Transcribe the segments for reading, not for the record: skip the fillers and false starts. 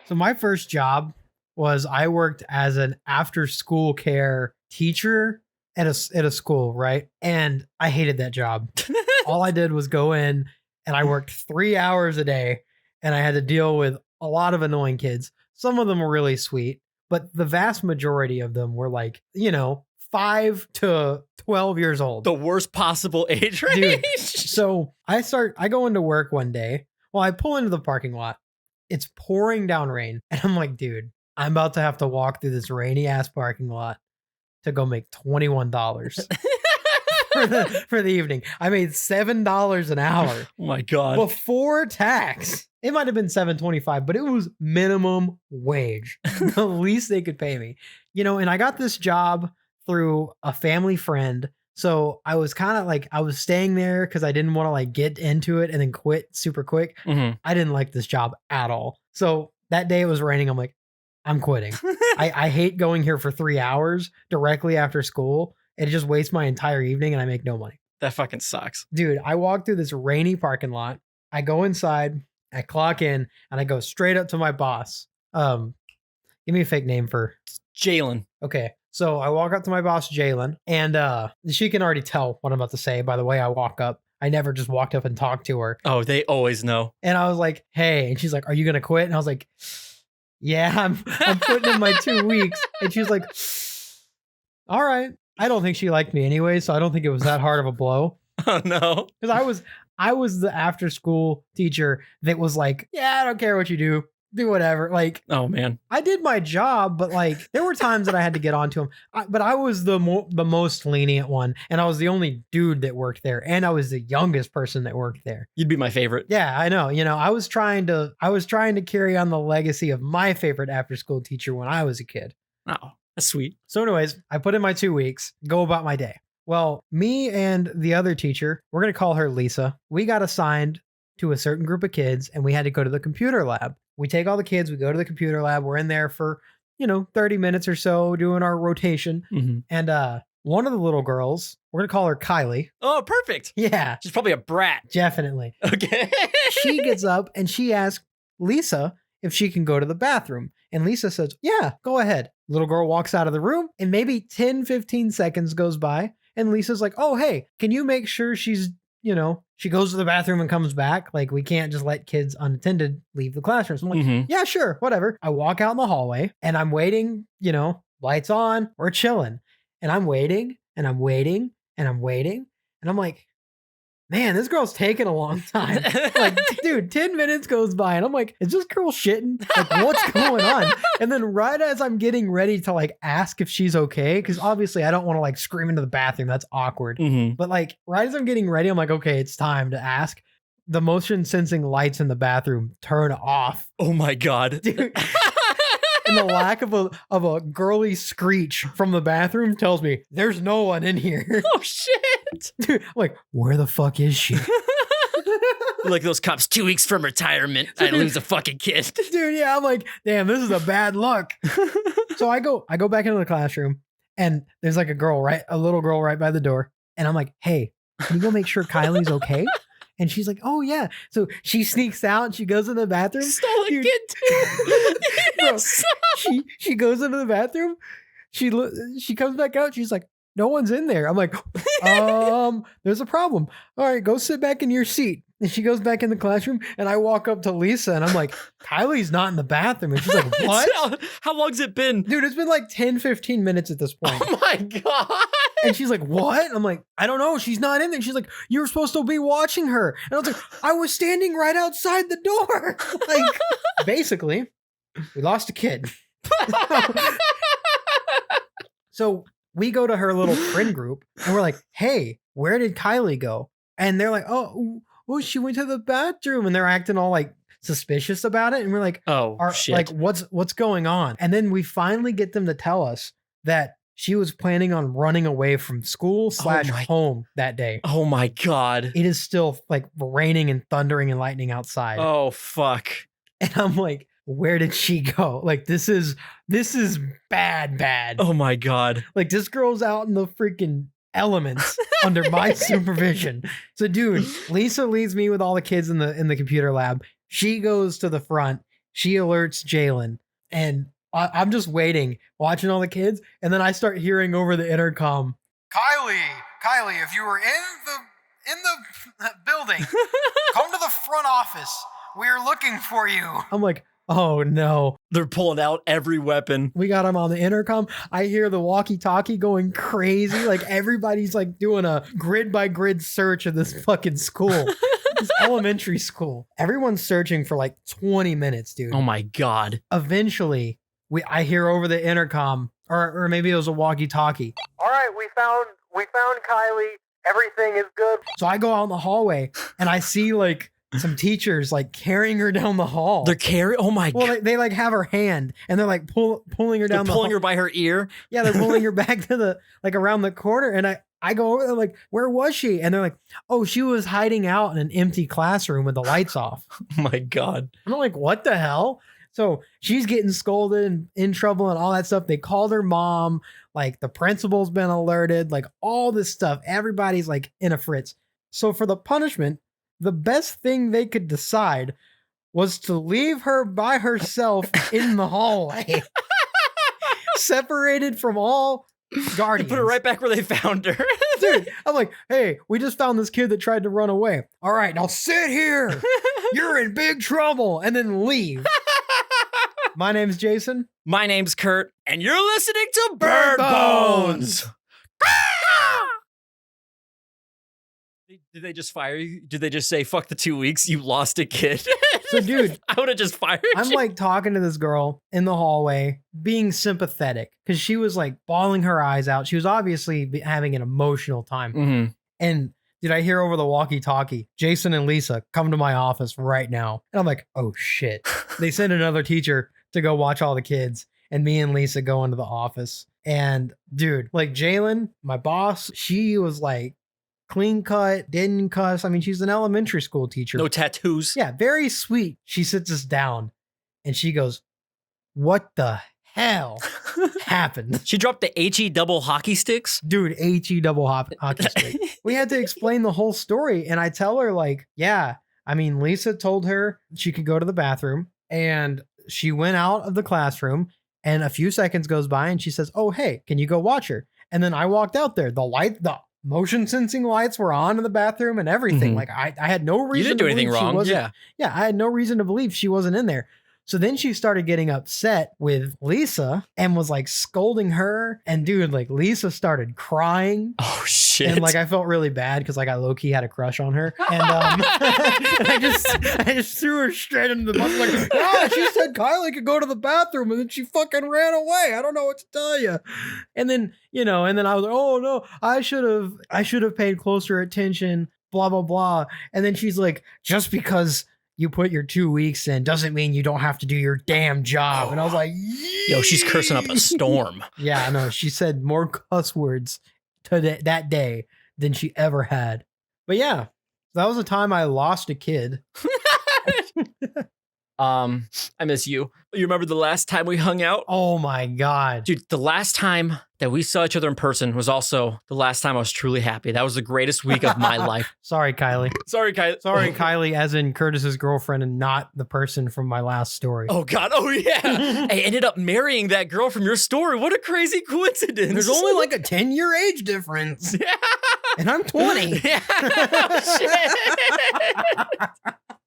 So my first job was I worked as an after-school care teacher at a school, right? And I hated that job. All I did was go in and I worked 3 hours a day and I had to deal with a lot of annoying kids. Some of them were really sweet, but the vast majority of them were like, 5 to 12 years old. The worst possible age range. Dude, so I go into work one day. Well, I pull into the parking lot. It's pouring down rain. And I'm like, dude, I'm about to have to walk through this rainy ass parking lot to go make $21 for the evening. I made $7 an hour. Oh my God. Before tax. It might have been $7.25, but it was minimum wage. The least they could pay me. And I got this job through a family friend. So I was kind of like, I was staying there because I didn't want to like get into it and then quit super quick. Mm-hmm. I didn't like this job at all. So that day it was raining. I'm like, I'm quitting. I hate going here for 3 hours directly after school. It just wastes my entire evening and I make no money. That fucking sucks. Dude, I walk through this rainy parking lot. I go inside, I clock in, and I go straight up to my boss. Give me a fake name for Jalen. Okay. So I walk up to my boss, Jalen, and she can already tell what I'm about to say by the way I walk up. I never just walked up and talked to her. Oh, they always know. And I was like, hey. And she's like, are you going to quit? And I was like, yeah, I'm putting in my 2 weeks. And she was like, all right. I don't think she liked me anyway, so I don't think it was that hard of a blow. Oh, no. Because I was the after school teacher that was like, yeah, I don't care what you do whatever. Like, oh man, I did my job, but like there were times that I had to get onto him. But I was the most lenient one, and I was the only dude that worked there, and I was the youngest person that worked there. You'd be my favorite. Yeah, I know. I was trying to carry on the legacy of my favorite after school teacher when I was a kid. Oh, that's sweet. So anyways, I put in my 2 weeks, go about my day. Well, me and the other teacher, we're going to call her Lisa. We got assigned to a certain group of kids and we had to go to the computer lab. We take all the kids, we go to the computer lab. We're in there for, 30 minutes or so doing our rotation. Mm-hmm. And one of the little girls, we're going to call her Kylie. Oh, perfect. Yeah. She's probably a brat. Definitely. Okay. She gets up and she asks Lisa if she can go to the bathroom. And Lisa says, yeah, go ahead. Little girl walks out of the room and maybe 10, 15 seconds goes by. And Lisa's like, oh, hey, can you make sure she's, she goes to the bathroom and comes back? Like, we can't just let kids unattended leave the classroom. So I'm like, yeah, sure, whatever. I walk out in the hallway and I'm waiting, lights on, we're chilling. And I'm waiting and I'm waiting and I'm waiting. And I'm like, man, this girl's taking a long time. Like, dude, 10 minutes goes by and I'm like, is this girl shitting? Like, what's going on? And then right as I'm getting ready to like ask if she's okay, because obviously I don't want to like scream into the bathroom. That's awkward. Mm-hmm. But like right as I'm getting ready, I'm like, okay, it's time to ask. The motion sensing lights in the bathroom turn off. Oh my God. Dude. And the lack of a girly screech from the bathroom tells me there's no one in here. Oh shit. Dude, I'm like, where the fuck is she? Like those cops 2 weeks from retirement. I lose a fucking kid. Dude, yeah, I'm like, damn, this is a bad look. So I go back into the classroom and there's like a little girl right by the door. And I'm like, hey, can you go make sure Kylie's okay? And she's like, oh yeah. So she sneaks out and she goes into the bathroom. Stole a kid too. Bro, she goes into the bathroom. She comes back out. She's like, no one's in there. I'm like, there's a problem. All right, go sit back in your seat. And she goes back in the classroom and I walk up to Lisa and I'm like, Kylie's not in the bathroom. And she's like, what? How long's it been? Dude, it's been like 10, 15 minutes at this point. Oh my God. And she's like, what? I'm like, I don't know. She's not in there. She's like, you were supposed to be watching her. And I was like, I was standing right outside the door. Like, basically, we lost a kid. So we go to her little friend group and we're like, hey, where did Kylie go? And they're like, oh, she went to the bathroom. And they're acting all like suspicious about it. And we're like, shit. Like, what's going on? And then we finally get them to tell us that she was planning on running away from school / home that day. Oh my God. It is still like raining and thundering and lightning outside. Oh, fuck. And I'm like, where did she go? Like, this is bad. Oh my God. Like, this girl's out in the freaking elements under my supervision. So dude, Lisa leaves me with all the kids in the computer lab. She goes to the front. she alerts Jalen, and I'm just waiting, watching all the kids, and then I start hearing over the intercom, Kylie, if you were in the building, come to the front office. We're looking for you. I'm like, oh no. They're pulling out every weapon. We got him on the intercom. I hear the walkie-talkie going crazy. Like everybody's like doing a grid by grid search of this fucking school. This elementary school. Everyone's searching for like 20 minutes, dude. Oh my God. Eventually, I hear over the intercom, or maybe it was a walkie-talkie. All right, we found Kylie. Everything is good. So I go out in the hallway and I see like some teachers like carrying her down the hall. They're carrying. Oh my God. Well, they like have her hand and they're like pulling her down the hall. Pulling her by her ear. Yeah, they're pulling her back to the like around the corner. And I go over there like, where was she? And they're like, oh, she was hiding out in an empty classroom with the lights off. Oh my God. And I'm like, what the hell? So she's getting scolded and in trouble and all that stuff. They called her mom. Like the principal's been alerted, like all this stuff. Everybody's like in a fritz. So for the punishment, the best thing they could decide was to leave her by herself in the hallway, separated from all guardians. They put her right back where they found her. Dude, I'm like, hey, we just found this kid that tried to run away. All right, now sit here. You're in big trouble. And then leave. My name's Jason. My name's Curt. And you're listening to Bird Bones. Did they just fire you? Did they just say, fuck the 2 weeks? You lost a kid. So, dude, I would have just fired I'm you. like talking to this girl in the hallway, being sympathetic because she was like bawling her eyes out. She was obviously having an emotional time. Mm-hmm. And did I hear over the walkie-talkie, Jason and Lisa, come to my office right now? And I'm like, oh shit. They sent another teacher to go watch all the kids, and me and Lisa go into the office. And dude, like Jalen, my boss, she was like clean cut, didn't cuss. I mean, she's an elementary school teacher. No tattoos. Yeah, very sweet. She sits us down and she goes, what the hell happened? She dropped the HE double hockey sticks. Dude, HE double hockey stick. We had to explain the whole story. And I tell her like, yeah, I mean, Lisa told her she could go to the bathroom and she went out of the classroom and a few seconds goes by and she says, oh, hey, can you go watch her? And then I walked out there. The motion sensing lights were on in the bathroom and everything. Mm-hmm. Like I had no reason. You didn't do anything wrong. Yeah, I had no reason to believe she wasn't in there. So then she started getting upset with Lisa and was like scolding her. And dude, like Lisa started crying. Oh shit. And like I felt really bad because like I low key had a crush on her. And I just threw her straight into the bus. Like, ah, she said Kylie could go to the bathroom and then she fucking ran away. I don't know what to tell you. And then, and then I was like, oh no, I should have paid closer attention, blah, blah, blah. And then she's like, just because you put your 2 weeks in doesn't mean you don't have to do your damn job. And I was like, yo, she's cursing up a storm. Yeah, I know. She said more cuss words that day than she ever had. But yeah, that was the time I lost a kid. I miss you. You remember the last time we hung out? Oh my God. Dude, the last time that we saw each other in person was also the last time I was truly happy. That was the greatest week of my life. Sorry, Kylie. Sorry, Kylie. Sorry, Kylie, as in Curtis's girlfriend and not the person from my last story. Oh God. Oh yeah. I ended up marrying that girl from your story. What a crazy coincidence. There's only like a 10-year age difference. Yeah. And I'm 20. Yeah. Oh, shit.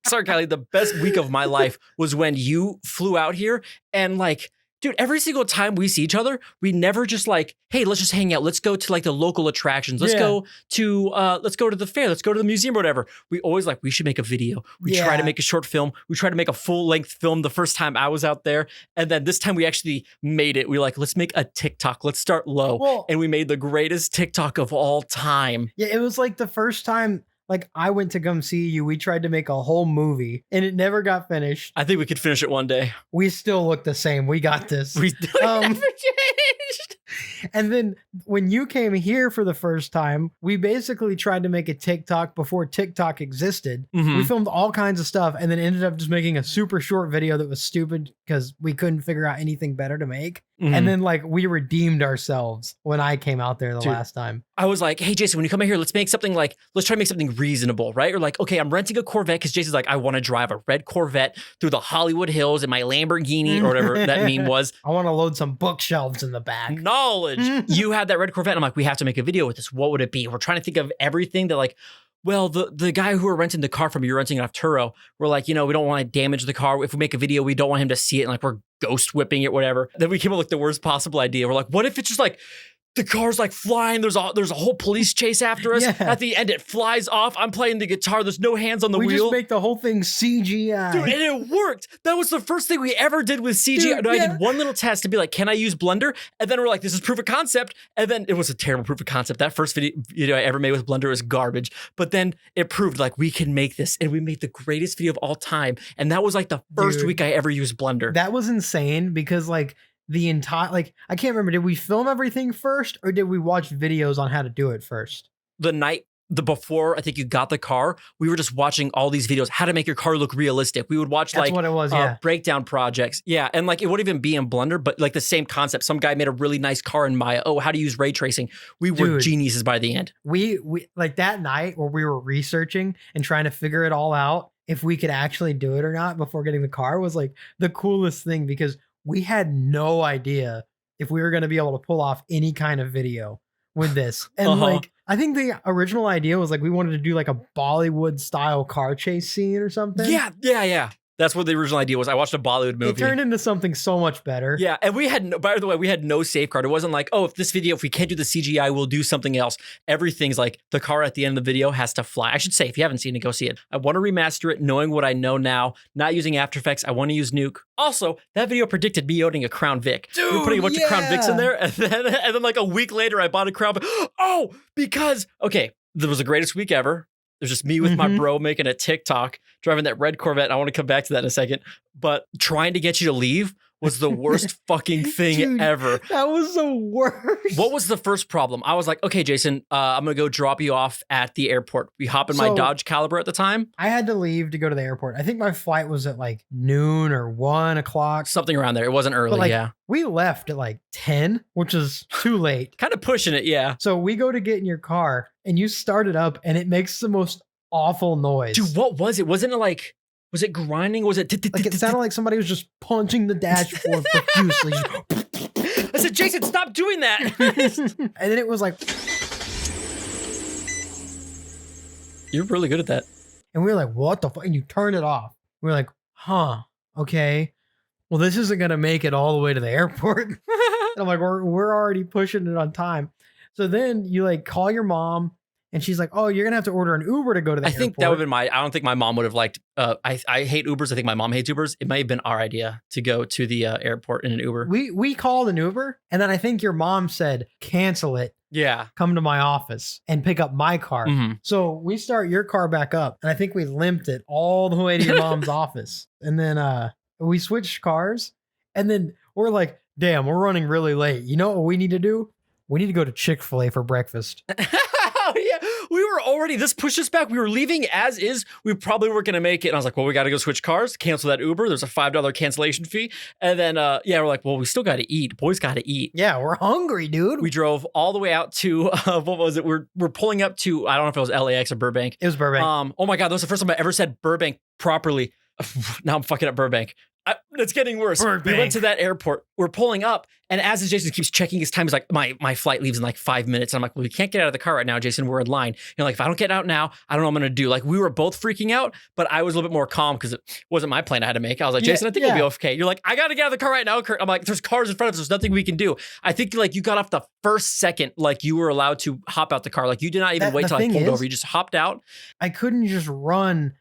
Sorry, Kylie. The best week of my life was when you flew out here and like, dude, every single time we see each other, we never just like, hey, let's just hang out. Let's go to like the local attractions. Let's go to the fair. Let's go to the museum or whatever. We always like, we should make a video. We try to make a short film. We try to make a full length film the first time I was out there. And then this time we actually made it. We like, let's make a TikTok. Let's start low. Well, and we made the greatest TikTok of all time. Yeah, it was like the first time like I went to come see you. We tried to make a whole movie and it never got finished. I think we could finish it one day. We still look the same. We got this. We never changed. And then when you came here for the first time, we basically tried to make a TikTok before TikTok existed. Mm-hmm. We filmed all kinds of stuff and then ended up just making a super short video that was stupid because we couldn't figure out anything better to make. Mhm. And then like we redeemed ourselves when I came out there the Dude. last time. I was like, hey, Jason, when you come out here, let's try to make something reasonable, right? Or like, okay, I'm renting a Corvette because Jason's like, I want to drive a red Corvette through the Hollywood Hills in my Lamborghini or whatever that meme was. I want to load some bookshelves in the back. Knowledge. You had that red Corvette. And I'm like, we have to make a video with this. What would it be? We're trying to think of everything that like, well, the guy who we're renting the car from, you're renting it off Turo. We're like, we don't want to damage the car. If we make a video, we don't want him to see it. And like, we're ghost whipping it, whatever. Then we came up with like the worst possible idea. We're like, what if it's just like, the car's like flying. There's a whole police chase after us. Yeah. At the end, it flies off. I'm playing the guitar. There's no hands on the we wheel. just make the whole thing CGI. Dude, and it worked. That was the first thing we ever did with CGI. Dude, I did one little test to be like, can I use Blender? And then we're like, this is proof of concept. And then it was a terrible proof of concept. That first video I ever made with Blender was garbage. But then it proved like we can make this. And we made the greatest video of all time. And that was like the first week I ever used Blender. That was insane because like the entire, like, I can't remember, did we film everything first or did we watch videos on how to do it first? The night before I think you got the car, we were just watching all these videos, how to make your car look realistic. We would watch That's what it was, yeah. breakdown projects. Yeah. And like, it wouldn't even be in Blender, but like the same concept. Some guy made a really nice car in Maya. Oh, how to use ray tracing. We were geniuses by the end. We like that night where we were researching and trying to figure it all out, if we could actually do it or not before getting the car, was like the coolest thing because we had no idea if we were going to be able to pull off any kind of video with this. And like, I think the original idea was like, we wanted to do like a Bollywood style car chase scene or something. Yeah. That's what the original idea was. I watched a Bollywood movie. It turned into something so much better. Yeah, and by the way, we had no safeguard. It wasn't like, oh, if we can't do the CGI, we'll do something else. Everything's like the car at the end of the video has to fly. I should say, if you haven't seen it, go see it. I want to remaster it, knowing what I know now, not using After Effects. I want to use Nuke. Also, that video predicted me owning a Crown Vic. Dude, we were putting a bunch of Crown Vics in there, and then like a week later, I bought a Crown Vic. Oh, because, okay, there was the greatest week ever. There's just me with my bro making a TikTok, driving that red Corvette. I want to come back to that in a second. But trying to get you to leave was the worst fucking thing ever. That was the worst. What was the first problem? I was like, okay, Jason, I'm going to go drop you off at the airport. We hop in my Dodge Caliber at the time. I had to leave to go to the airport. I think my flight was at like noon or 1 o'clock. Something around there. It wasn't early, yeah. We left at like 10, which is too late. Kind of pushing it, yeah. So we go to get in your car and you start it up and it makes the most awful noise. Dude, what was it? Wasn't it like, was it grinding? Was it? Like it sounded like somebody was just punching the dashboard profusely. I said, Jason, stop doing that. And then it was like. You're really good at that. And we were like, what the fuck? And you turn it off. We were like, huh, okay. Well, this isn't going to make it all the way to the airport. And I'm like, we're already pushing it on time. So then you like call your mom and she's like, oh, you're going to have to order an Uber to go to the airport. I think that would have been I don't think my mom would have liked, I hate Ubers. I think my mom hates Ubers. It might have been our idea to go to the airport in an Uber. We called an Uber and then I think your mom said, cancel it. Yeah. Come to my office and pick up my car. Mm-hmm. So we start your car back up and I think we limped it all the way to your mom's office. And then we switched cars and then we're like, damn, we're running really late. You know what we need to do? We need to go to Chick-fil-A for breakfast. Yeah, we were already, this pushed us back. We were leaving as is. We probably weren't going to make it. And I was like, well, we got to go switch cars, cancel that Uber. There's a $5 cancellation fee. And then, we're like, well, we still got to eat. Boys got to eat. Yeah, we're hungry, dude. We drove all the way out to, what was it? We're pulling up to, I don't know if it was LAX or Burbank. It was Burbank. Oh my God, that was the first time I ever said Burbank properly. Now I'm fucking up Burbank. It's getting worse. Burbank. We went to that airport. We're pulling up, and as Jason keeps checking his time, he's like, my flight leaves in like 5 minutes. And I'm like, well, we can't get out of the car right now, Jason. We're in line. Like, if I don't get out now, I don't know what I'm going to do. Like, we were both freaking out, but I was a little bit more calm because it wasn't my plan I had to make. I was like, Jason, I think we'll be okay. You're like, I got to get out of the car right now, Curt. I'm like, there's cars in front of us. There's nothing we can do. I think like you got off the first second, like you were allowed to hop out the car. Like you did not even wait till I pulled over. You just hopped out. I couldn't just run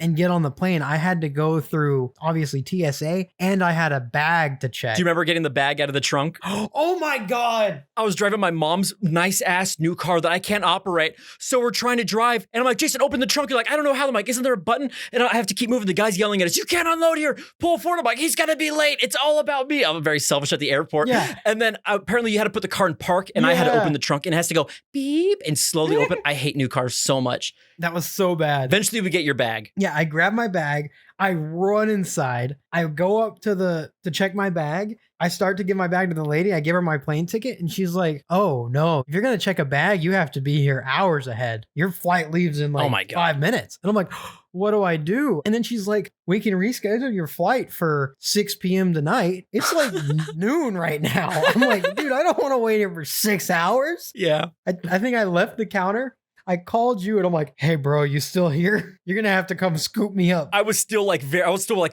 and get on the plane. I had to go through obviously TSA and I had a bag to check. Do you remember getting the bag out of the trunk? Oh my God. I was driving my mom's nice ass new car that I can't operate. So we're trying to drive and I'm like, Jason, open the trunk. You're like, I don't know how. I'm like, isn't there a button? And I have to keep moving. The guy's yelling at us. You can't unload here. Pull forward. I'm like, he's going to be late. It's all about me. I'm very selfish at the airport. Yeah. And then apparently you had to put the car in park and I had to open the trunk and it has to go beep and slowly open. I hate new cars so much. That was so bad. Eventually we get your bag. Yeah, I grab my bag, I run inside, I go up to check my bag, I start to give my bag to the lady. I give her my plane ticket and she's like, oh no, if you're going to check a bag, you have to be here hours ahead. Your flight leaves in like 5 minutes. And I'm like, what do I do? And then she's like, we can reschedule your flight for 6 p.m. tonight. It's like noon right now. I'm like, dude, I don't want to wait here for 6 hours. Yeah. I think I left the counter. I called you and I'm like, hey bro, you still here? You're going to have to come scoop me up. I was still like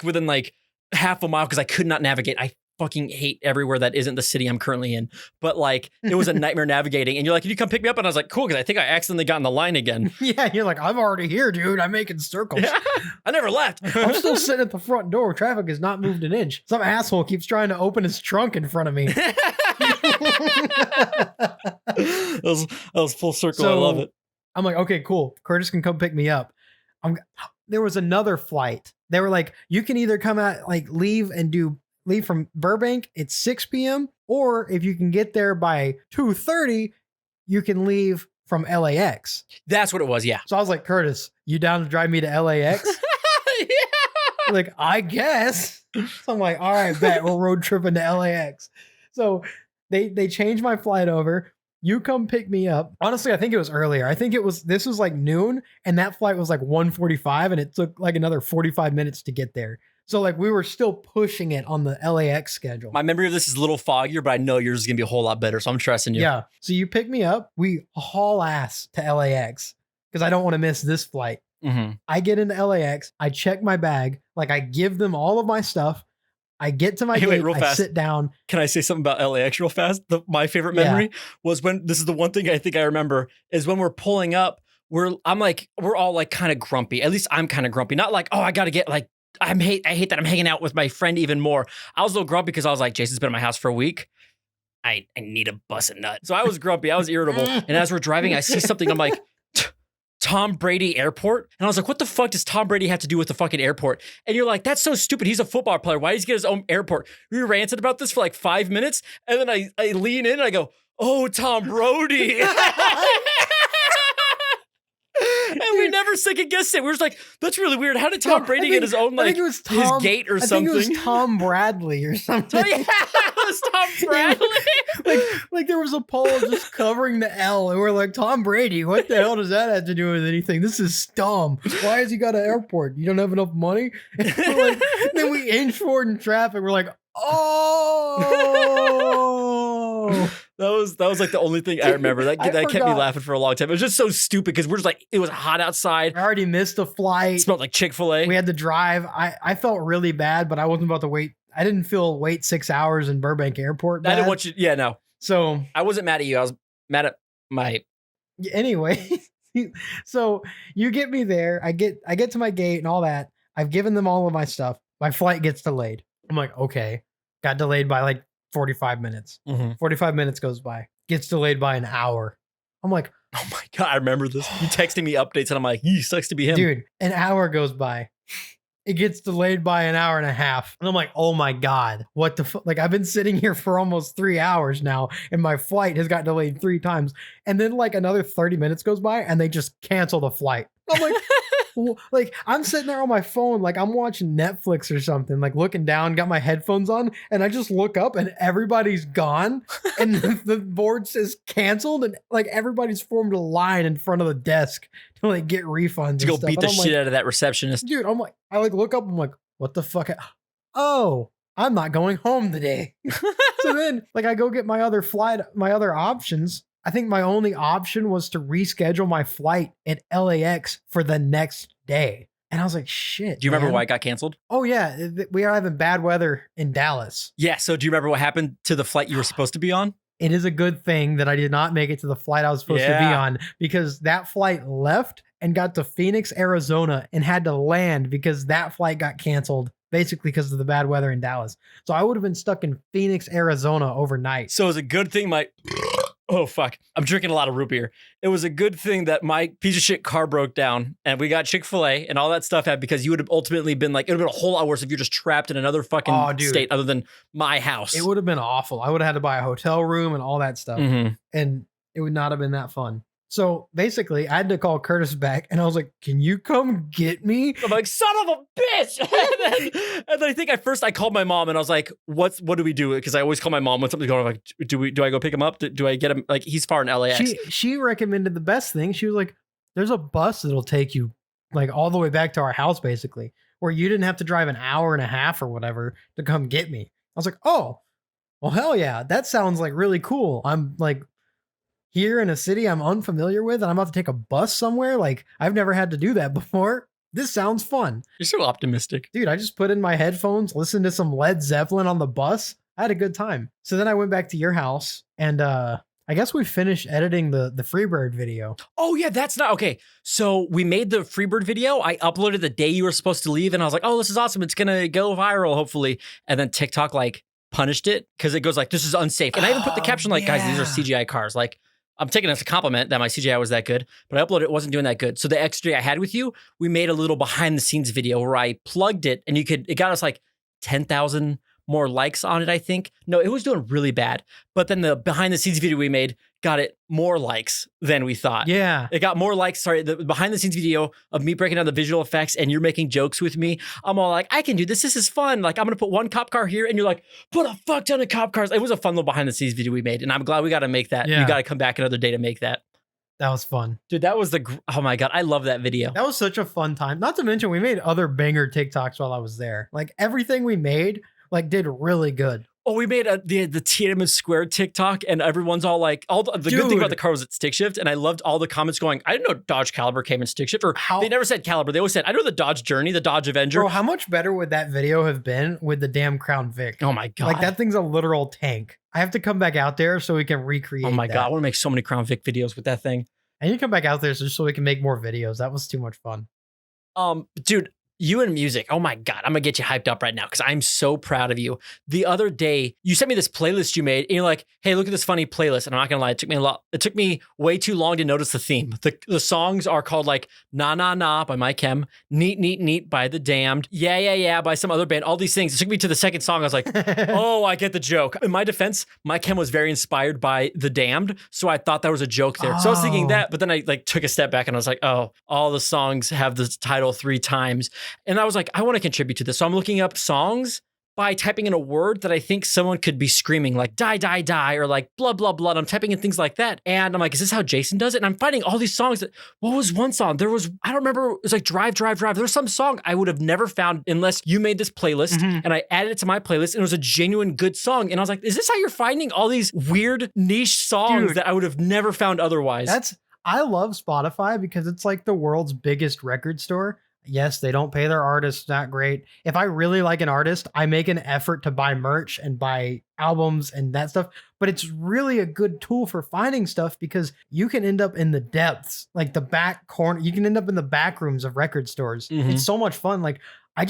within like half a mile because I could not navigate. I fucking hate everywhere that isn't the city I'm currently in. But like, it was a nightmare navigating. And you're like, can you come pick me up? And I was like, cool, because I think I accidentally got in the line again. Yeah, you're like, I'm already here, dude. I'm making circles. Yeah, I never left. I'm still sitting at the front door. Traffic has not moved an inch. Some asshole keeps trying to open his trunk in front of me. That was full circle. So, I love it. I'm like, okay, cool. Curtis can come pick me up. There was another flight. They were like, you can either come out, like leave from Burbank at 6 p.m. or if you can get there by 2:30, you can leave from LAX. That's what it was, yeah. So I was like, Curtis, you down to drive me to LAX? Yeah. Like, I guess. So I'm like, all right, bet we're road tripping to LAX. So they changed my flight over. You come pick me up. Honestly, I think it was earlier. I think this was like noon and that flight was like 1:45 and it took like another 45 minutes to get there. So like we were still pushing it on the LAX schedule. My memory of this is a little foggier, but I know yours is going to be a whole lot better. So I'm trusting you. Yeah. So you pick me up. We haul ass to LAX because I don't want to miss this flight. Mm-hmm. I get into LAX. I check my bag. Like I give them all of my stuff. I get to my gate, real fast. I sit down. Can I say something about LAX real fast? My favorite memory was when, this is the one thing I think I remember, is when we're pulling up, we're all like kind of grumpy. At least I'm kind of grumpy. Not like, oh, I got to get like, I hate that I'm hanging out with my friend even more. I was a little grumpy because I was like, Jason's been at my house for a week. I need a bust a nut. So I was grumpy. I was irritable. And as we're driving, I see something. I'm like, Tom Brady Airport. And I was like, what the fuck does Tom Brady have to do with the fucking airport? And you're like, that's so stupid. He's a football player. Why does he get his own airport? We ranted about this for like 5 minutes. And then I lean in and I go, oh, Tom Brody. And we never second guessed it. We were just like, that's really weird. How did Tom Brady get his own, like, his gate or something? I think it was Tom Bradley or something. Yeah, it was Tom Bradley. like there was a pole just covering the L, and we're like, Tom Brady, what the hell does that have to do with anything? This is dumb. Why has he got an airport? You don't have enough money? And then we inch forward in traffic. We're like, oh. That was like the only thing I remember. That kept me laughing for a long time. It was just so stupid because we're just like, it was hot outside. I already missed a flight. It smelled like Chick-fil-A. We had to drive. I felt really bad, but I wasn't about to wait. I didn't feel wait 6 hours in Burbank Airport bad. I didn't want you. Yeah, no. So I wasn't mad at you. I was mad at my. Anyway, so you get me there. I get to my gate and all that. I've given them all of my stuff. My flight gets delayed. I'm like, okay. Got delayed by like 45 minutes. Mm-hmm. 45 minutes goes by. Gets delayed by an hour. I'm like, oh my God, I remember this. You texting me updates and I'm like, sucks to be him. Dude, an hour goes by. It gets delayed by an hour and a half. And I'm like, oh my God, what the fuck? Like, I've been sitting here for almost 3 hours now and my flight has got delayed 3 times. And then like another 30 minutes goes by and they just cancel the flight. I'm like, like I'm sitting there on my phone, like I'm watching Netflix or something, like looking down, got my headphones on, and I just look up and everybody's gone and the board says canceled and like everybody's formed a line in front of the desk to like get refunds. To go beat the shit out of that receptionist. Dude, I'm like, I like look up, I'm like, what the fuck? Oh, I'm not going home today. So then like I go get my other flight, my other options. I think my only option was to reschedule my flight at LAX for the next day. And I was like, shit. Do you remember why it got canceled? Oh, yeah. We are having bad weather in Dallas. Yeah. So do you remember what happened to the flight you were supposed to be on? It is a good thing that I did not make it to the flight I was supposed to be on, because that flight left and got to Phoenix, Arizona and had to land because that flight got canceled. Basically because of the bad weather in Dallas. So I would have been stuck in Phoenix, Arizona overnight. So it's a good thing oh, fuck. I'm drinking a lot of root beer. It was a good thing that my piece of shit car broke down and we got Chick-fil-A and all that stuff had, because you would have ultimately been like, it would have been a whole lot worse if you're just trapped in another fucking state other than my house. It would have been awful. I would have had to buy a hotel room and all that stuff. Mm-hmm. And it would not have been that fun. So basically, I had to call Curtis back, and I was like, "Can you come get me?" I'm like, son of a bitch. and then I think at first I called my mom and I was like, what do we do? Because I always call my mom when something's going on. I'm like, do I go pick him up? Do I get him? Like, he's far in LAX. She recommended the best thing. She was like, "There's a bus that'll take you like all the way back to our house, basically, where you didn't have to drive an hour and a half or whatever to come get me." I was like, "Oh, well, hell yeah, that sounds like really cool." I'm like here in a city I'm unfamiliar with, and I'm about to take a bus somewhere. Like, I've never had to do that before. This sounds fun. You're so optimistic. Dude, I just put in my headphones, listened to some Led Zeppelin on the bus. I had a good time. So then I went back to your house, and I guess we finished editing the Freebird video. Oh yeah, that's not okay. So we made the Freebird video. I uploaded the day you were supposed to leave, and I was like, "Oh, this is awesome! It's gonna go viral, hopefully." And then TikTok like punished it because it goes like, "This is unsafe." And I even put the caption like, "Guys, these are CGI cars." Like, I'm taking it as a compliment that my CGI was that good, but I uploaded it wasn't doing that good. So the extra I had with you, we made a little behind the scenes video where I plugged it, and it got us like 10,000 more likes on it, I think. No, it was doing really bad. But then the behind the scenes video we made got it more likes than we thought. Yeah. It got more likes. Sorry, the behind the scenes video of me breaking down the visual effects and you're making jokes with me. I'm all like, I can do this. This is fun. Like, I'm going to put one cop car here. And you're like, put a fuck ton of cop cars. It was a fun little behind the scenes video we made. And I'm glad we got to make that. Yeah. You got to come back another day to make that. That was fun. Dude, that was oh my God. I love that video. That was such a fun time. Not to mention, we made other banger TikToks while I was there. Like, everything we made, like, did really good. Oh, we made the Tiananmen Square TikTok, and everyone's all like, the good thing about the car was it's stick shift, and I loved all the comments going, I didn't know Dodge Caliber came in stick shift, or they never said Caliber, they always said, I know the Dodge Journey, the Dodge Avenger. Bro, how much better would that video have been with the damn Crown Vic? Oh my God. Like, that thing's a literal tank. I have to come back out there so we can recreate Oh my that. God, I want to make so many Crown Vic videos with that thing. And you come back out there just so we can make more videos. That was too much fun. Dude, you and music. Oh my God. I'm going to get you hyped up right now because I'm so proud of you. The other day, you sent me this playlist you made and you're like, hey, look at this funny playlist. And I'm not going to lie, it took me way too long to notice the theme. The songs are called like Na Na Na by My Chem, Neat Neat Neat by The Damned, Yeah Yeah Yeah by some other band, all these things. It took me to the second song. I was like, oh, I get the joke. In my defense, My Chem was very inspired by The Damned. So I thought there was a joke there. So I was thinking that, but then I like took a step back and I was like, oh, all the songs have the title 3 times. And I was like, I want to contribute to this. So I'm looking up songs by typing in a word that I think someone could be screaming, like die, die, die, or like blah, blah, blah. I'm typing in things like that. And I'm like, is this how Jason does it? And I'm finding all these songs what was one song? There was, I don't remember, it was like Drive, Drive, Drive. There's some song I would have never found unless you made this playlist and I added it to my playlist and it was a genuine good song. And I was like, is this how you're finding all these weird niche songs that I would have never found otherwise? I love Spotify because it's like the world's biggest record store. Yes, they don't pay their artists that great. If I really like an artist, I make an effort to buy merch and buy albums and that stuff. But it's really a good tool for finding stuff because you can end up in the depths, like the back corner. You can end up in the back rooms of record stores. It's so much fun. Like, I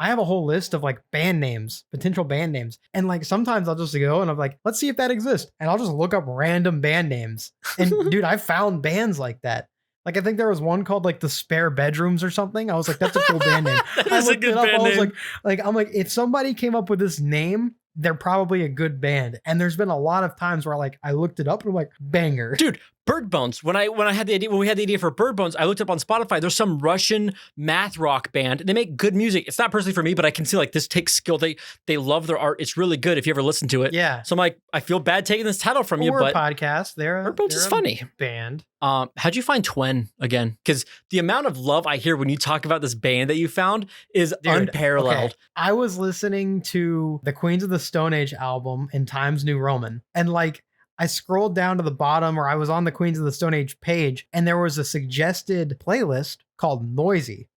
have a whole list of like band names, potential band names. And like, sometimes I'll just go and I'm like, let's see if that exists. And I'll just look up random band names. And dude, I found bands like that. Like, I think there was one called like the Spare Bedrooms or something. I was like, that's a cool band name. I looked it up. I was I'm like, if somebody came up with this name, they're probably a good band. And there's been a lot of times where like I looked it up and I'm like, banger. Dude, Bird Bones. When we had the idea for Bird Bones, I looked up on Spotify. There's some Russian math rock band. They make good music. It's not personally for me, but I can see like this takes skill. They love their art. It's really good if you ever listen to it. Yeah. So I'm like, I feel bad taking this title from you, but a podcast. Bird Bones is funny. Band. How'd you find Twen again? Because the amount of love I hear when you talk about this band that you found is unparalleled. Okay. I was listening to the Queens of the Stone Age album in Times New Roman, and like, I scrolled down to the bottom, or I was on the Queens of the Stone Age page, and there was a suggested playlist called Noisy.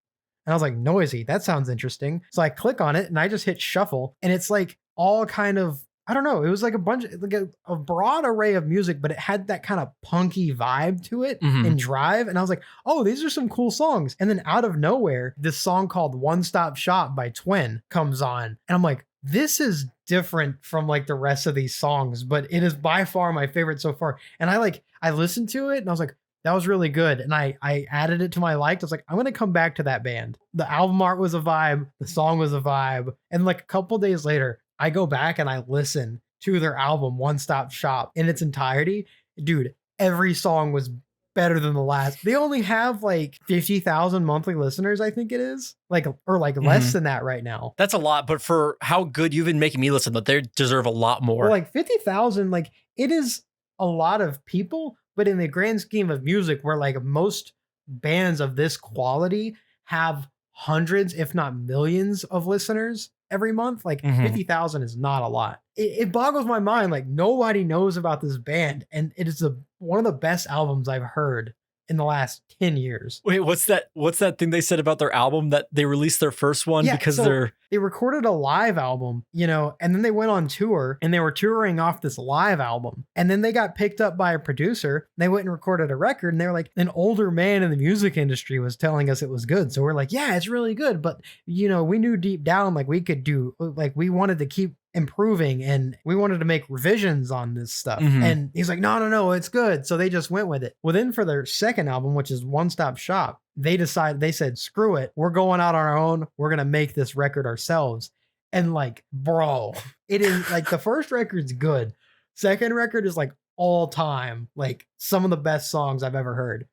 And I was like, Noisy, that sounds interesting. So I click on it and I just hit shuffle, and it's like all kind of, I don't know, it was like a broad array of music, but it had that kind of punky vibe to it and drive. And I was like, oh, these are some cool songs. And then out of nowhere, this song called One Stop Shop by Twen comes on. And I'm like, this is different from like the rest of these songs, but it is by far my favorite so far. And I listened to it and I was like, that was really good. And I added it to my liked. I was like, I'm going to come back to that band. The album art was a vibe. The song was a vibe. And like a couple days later, I go back and I listen to their album, One Stop Shop, in its entirety. Dude, every song was better than the last. They only have like 50,000 monthly listeners, I think it is. Like, or like less than that right now. That's a lot, but for how good you've been making me listen, that they deserve a lot more. Well, like 50,000, like it is a lot of people, but in the grand scheme of music, where like most bands of this quality have hundreds, if not millions of listeners every month, like 50,000 is not a lot. It boggles my mind. Like nobody knows about this band, and it is one of the best albums I've heard in the last 10 years. Wait, what's that thing they said about their album that they released their first one because they recorded a live album, you know, and then they went on tour and they were touring off this live album. And then they got picked up by a producer. They went and recorded a record, and they were like, an older man in the music industry was telling us it was good. So we're like, yeah, it's really good. But, you know, we knew deep down, like we could do, like we wanted to keep improving and we wanted to make revisions on this stuff. And he's like, no, it's good. So they just went with it. Well, then for their second album, which is One Stop Shop, they said, screw it. We're going out on our own. We're going to make this record ourselves. And like, bro, it is like the first record's good. Second record is like all time, like some of the best songs I've ever heard.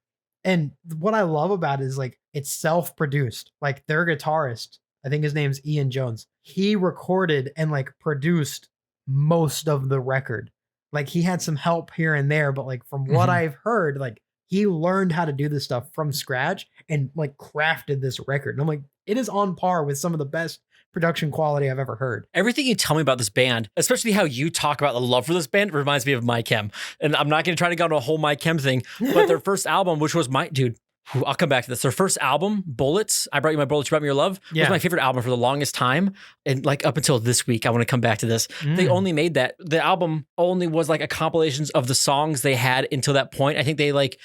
And what I love about it is like, it's self-produced. Like their guitarist, I think his name's Ian Jones. He recorded and like produced most of the record. Like he had some help here and there, but like from what I've heard, like he learned how to do this stuff from scratch and like crafted this record. And I'm like, it is on par with some of the best production quality I've ever heard. Everything you tell me about this band, especially how you talk about the love for this band, reminds me of My Chem. And I'm not going to try to go into a whole My Chem thing, but their first album, which was I'll come back to this. Their first album, Bullets, I Brought You My Bullets, You Brought Me Your Love, was my favorite album for the longest time. And like up until this week, I want to come back to this. They only made that. The album only was like a compilations of the songs they had until that point. I think they like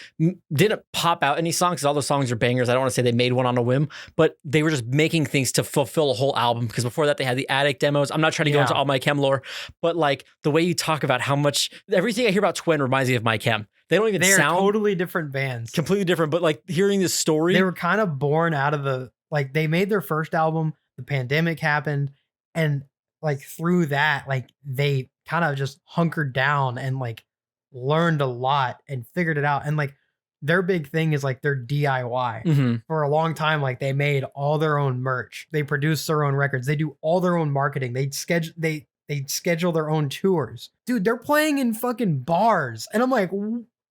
didn't pop out any songs because all the songs are bangers. I don't want to say they made one on a whim, but they were just making things to fulfill a whole album because before that they had the Attic demos. I'm not trying to go into all My Chem lore, but like the way you talk about how much everything I hear about Twen reminds me of My Chem. They don't even sound totally different bands. Completely different, but like hearing this story. They were kind of born out of like they made their first album, the pandemic happened, and like through that, like they kind of just hunkered down and like learned a lot and figured it out. And like their big thing is like their DIY. For a long time, like they made all their own merch. They produce their own records. They do all their own marketing. They schedule their own tours. Dude, they're playing in fucking bars. And I'm like,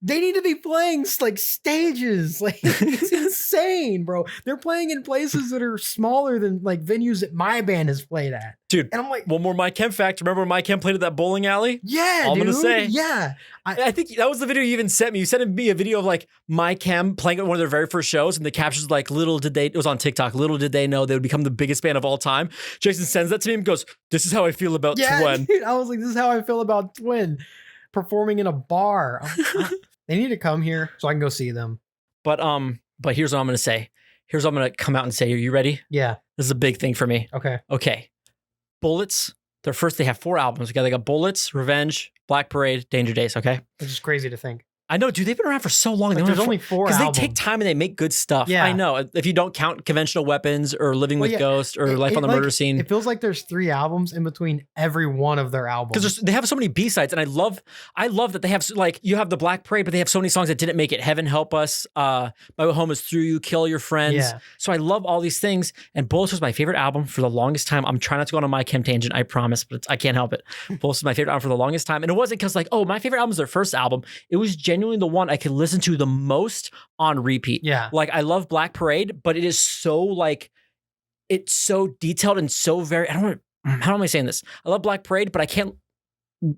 they need to be playing like stages. Like it's insane, bro. They're playing in places that are smaller than like venues that my band has played at. Dude, and I'm like, one more My Chem fact. Remember when My Chem played at that bowling alley? Yeah, all dude. I'm gonna say. Yeah. I think that was the video you even sent me. You sent me a video of like My Chem playing at one of their very first shows, and the captions like, it was on TikTok, little did they know they would become the biggest band of all time. Jason sends that to me and goes, this is how I feel about Twen. Dude, I was like, this is how I feel about Twen performing in a bar. They need to come here so I can go see them. But here's what I'm gonna say. Here's what I'm gonna come out and say. Are you ready? Yeah. This is a big thing for me. Okay. Bullets. They have 4 albums. Okay, they got Bullets, Revenge, Black Parade, Danger Days. Okay. Which is crazy to think. I know, dude, they've been around for so long. Like, there's only 4 albums. Because they take time and they make good stuff. Yeah. I know. If you don't count Conventional Weapons or Living with Ghosts or Life on the Murder Scene. It feels like there's 3 albums in between every one of their albums. Because they have so many B-sides. And I love that they have, like, you have the Black Parade, but they have so many songs that didn't make it. Heaven Help Us, My Home Is Through You, Kill Your Friends. Yeah. So I love all these things. And Bullets was my favorite album for the longest time. I'm trying not to go on a My Chem tangent, I promise, but I can't help it. Bullets was my favorite album for the longest time. And it wasn't because like, oh, my favorite album is their first album. It was genuinely the one I could listen to the most on repeat. Yeah. Like I love Black Parade, but it is so like, it's so detailed and so very, how am I saying this? I love Black Parade, but I can't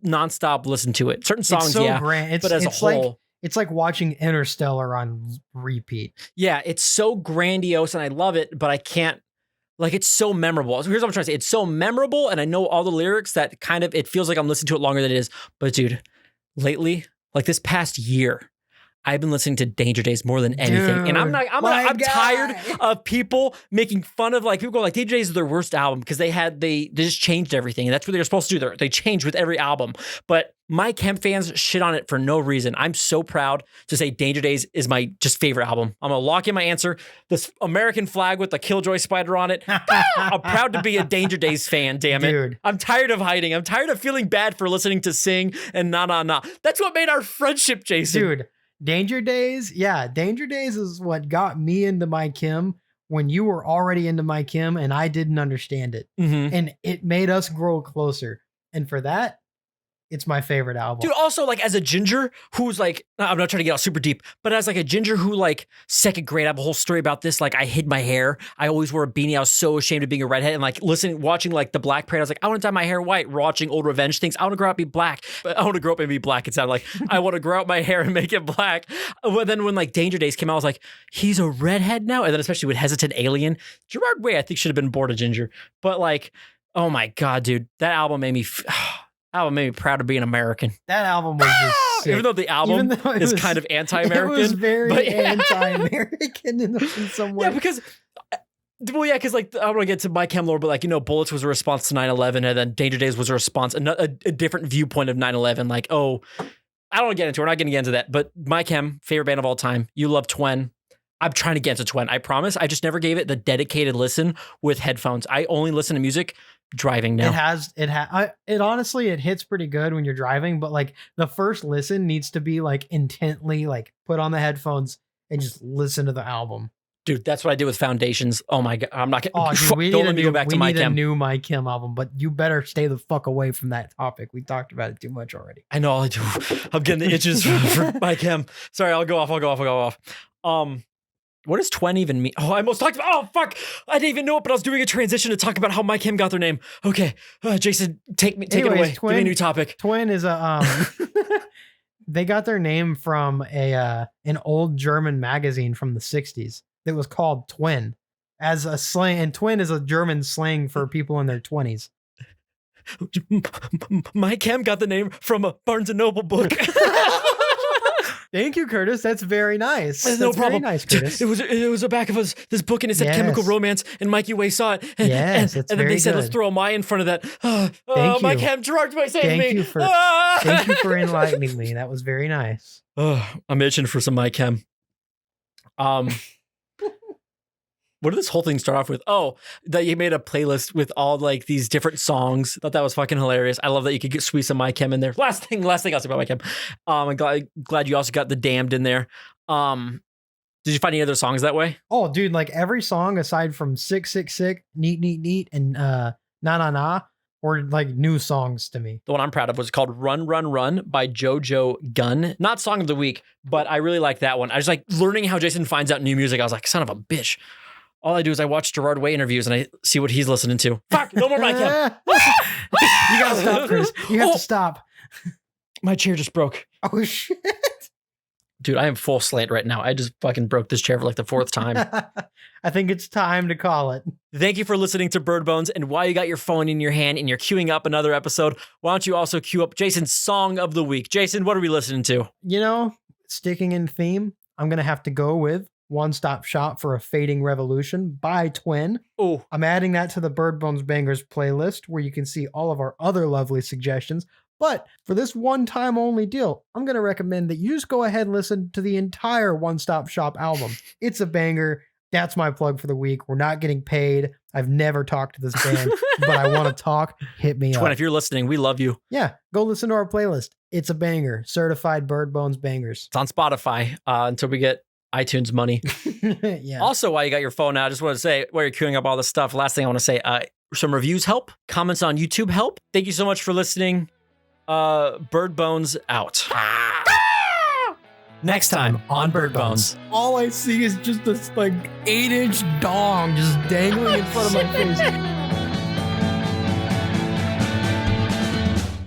nonstop listen to it. Certain songs, it's so grand. But as a whole. It's like watching Interstellar on repeat. Yeah, it's so grandiose and I love it, but I can't, like it's so memorable. So here's what I'm trying to say. It's so memorable and I know all the lyrics that kind of, it feels like I'm listening to it longer than it is. But dude, lately, like this past year, I've been listening to Danger Days more than anything. Dude, and I'm tired of people making fun of like, people go like Danger Days is their worst album because they just changed everything. And that's what they're supposed to do. They change with every album. But My Chem fans shit on it for no reason. I'm so proud to say Danger Days is my just favorite album. I'm going to lock in my answer. This American flag with the Killjoy spider on it. I'm proud to be a Danger Days fan, damn it. Dude. I'm tired of hiding. I'm tired of feeling bad for listening to Sing and Na Na Na. That's what made our friendship, Jason. Dude. Danger Days. Yeah, Danger Days is what got me into My Kim when you were already into My Kim and I didn't understand it. Mm-hmm. And it made us grow closer. And for that, it's my favorite album. Dude, also like as a ginger who's like, I'm not trying to get out super deep, but as like a ginger who like second grade, I have a whole story about this. Like I hid my hair. I always wore a beanie. I was so ashamed of being a redhead and like watching like the Black Parade. I was like, I want to dye my hair white, watching old revenge things. I want to grow up and be black. But I want to grow up and be black. It sounded like I want to grow out my hair and make it black. But then when like Danger Days came out, I was like, he's a redhead now. And then especially with Hesitant Alien, Gerard Way, I think should have been born a ginger. But like, oh my God, dude, that album made me proud to be an American. That album was just sick. Even though the album is kind of anti-American. It was very yeah. anti-American in some way. Yeah, because like, I want to get to My Chem lore, but like, you know, Bullets was a response to 9/11, and then Danger Days was a response, a different viewpoint of 9/11. Like, oh, I don't want to get into it. We're not going to get into that. But My Chem, favorite band of all time. You love Twen. I'm trying to get into Twen. I promise. I just never gave it the dedicated listen with headphones. I only listen to music driving now. It honestly, it hits pretty good when you're driving, but like the first listen needs to be like intently like put on the headphones and just listen to the album. Dude, that's what I did with Foundations. Oh my God. I'm not getting, don't let me go back to My Chem. We need a new My Chem album, but you better stay the fuck away from that topic. We talked about it too much already. I know. I'm getting the itches for My Chem. Sorry, I'll go off. What does Twen even mean? Oh, I almost talked about, oh, fuck. I didn't even know it, but I was doing a transition to talk about how My Chem got their name. Okay. Jason, take it away. Twen, give me a new topic. Twen is they got their name from an old German magazine from the 60s that was called Twen as a slang. And Twen is a German slang for people in their 20s. My Chem got the name from a Barnes & Noble book. Thank you, Curtis. That's very nice. That's no problem. Very nice, Curtis. It was the back of this book, and it said Chemical Romance, and Mikey Way saw it. And, yes, and then they said, let's throw a My in front of that. Thank My Chem, Gerard Way saved me. Thank you for enlightening me. That was very nice. I'm itching for some My Chem. What did this whole thing start off with? Oh, that you made a playlist with all like these different songs. Thought that was fucking hilarious. I love that you could squeeze some My Chem in there. Last thing I'll say about My Chem. I'm glad you also got the Damned in there. Did you find any other songs that way? Oh, dude, like every song aside from Sick, Sick, Sick, Neat, Neat, Neat, and Na Na Na were like new songs to me. The one I'm proud of was called Run, Run, Run by JoJo Gunn. Not song of the week, but I really like that one. I just like learning how Jason finds out new music. I was like, son of a bitch. All I do is I watch Gerard Way interviews and I see what he's listening to. Fuck, no more My Chem. You gotta stop, Chris. You have to stop. My chair just broke. Oh, shit. Dude, I am full slant right now. I just fucking broke this chair for like the fourth time. I think it's time to call it. Thank you for listening to Bird Bones. And while you got your phone in your hand and you're queuing up another episode, why don't you also queue up Jason's Song of the Week? Jason, what are we listening to? You know, sticking in theme, I'm going to have to go with One Stop Shop for a Fading Revolution by Twen. Oh, I'm adding that to the Bird Bones Bangers playlist where you can see all of our other lovely suggestions. But for this one-time only deal, I'm going to recommend that you just go ahead and listen to the entire One Stop Shop album. It's a banger. That's my plug for the week. We're not getting paid. I've never talked to this band, but I want to talk. Hit me Twen, up. if you're listening, we love you. Yeah, go listen to our playlist. It's a banger. Certified Bird Bones Bangers. It's on Spotify until we get iTunes money. Yeah. Also, while you got your phone out, I just want to say, while you're queuing up all this stuff, last thing I want to say, some reviews help. Comments on YouTube help. Thank you so much for listening. Bird Bones out. Next time on Bird Bones. All I see is just this like 8-inch dong just dangling in front of my face.